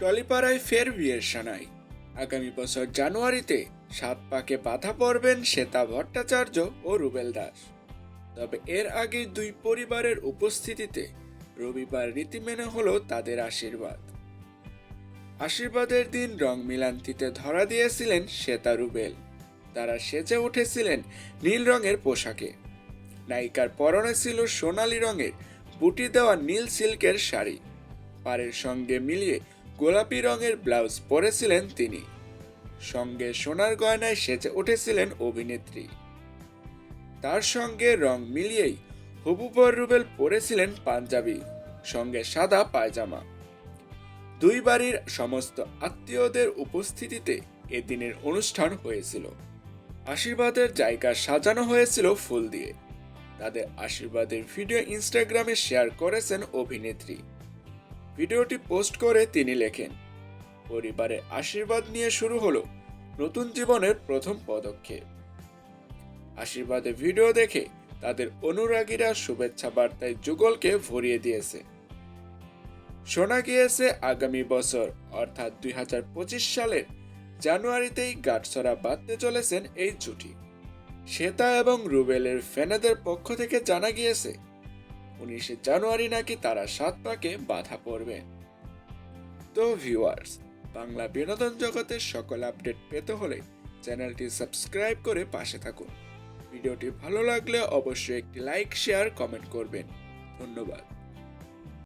টলিপাড়ায় ফের বিয়ের সানাই। আগামী বছর জানুয়ারিতে 7 পাকে বাধা পড়বেন শ্বেতা ভট্টাচার্য ও রুবেল দাস। তবে এর আগে দুই পরিবারের উপস্থিতিতে রবিবার রীতি মেনে হলো তাদের আশীর্বাদ। আশীর্বাদের দিন রং মিলান্তিতে ধরা দিয়েছিলেন শ্বেতা রুবেল। তারা সেজে উঠেছিলেন নীল রঙের পোশাকে। নায়িকার পরনে ছিল সোনালী রঙের বুটি দেওয়া নীল সিল্কের শাড়ি। পাড়ের সঙ্গে মিলিয়ে গোলাপি রঙের ব্লাউজ পরেছিলেন তিনি। সঙ্গে সোনার গয়নায় সেজে উঠেছিলেন অভিনেত্রী। তার সঙ্গে রং মিলিয়েই হবু বর রুবেল পরেছিলেন পাঞ্জাবি, সঙ্গে সাদা পায়জামা। দুই বাড়ির সমস্ত আত্মীয়দের উপস্থিতিতে এদিনের অনুষ্ঠান হয়েছিল। আশীর্বাদের জায়গা সাজানো হয়েছিল ফুল দিয়ে। তাদের আশীর্বাদের ভিডিও ইনস্টাগ্রামে শেয়ার করেছেন অভিনেত্রী। ভিডিওটি পোস্ট করে তিনি লেখেন, পরিবারের আশীর্বাদ নিয়ে শুরু হলো নতুন জীবনের প্রথম পদক্ষেপ। আশীর্বাদের ভিডিও দেখে তাদের অনুরাগীরা শুভেচ্ছা বার্তায় যুগলকে ভরিয়ে দিয়েছে। শোনা গিয়েছে আগামী বছর অর্থাৎ 2025 সালের জানুয়ারিতেই গাঁটছড়া বাঁধতে চলেছেন এই জুটি। শ্বেতা এবং রুবেলের ফ্যানেদের পক্ষ থেকে জানা গিয়েছে 19 জানুয়ারি নাকি তারা 7 পাকে বাধা পড়বে। তো ভিউয়ার্স, বাংলা বিনোদন জগতের সকল আপডেট পেতে হলে চ্যানেলটি সাবস্ক্রাইব করে পাশে থাকুন। ভিডিওটি ভালো লাগলে অবশ্যই একটি লাইক, শেয়ার, কমেন্ট করবেন। ধন্যবাদ।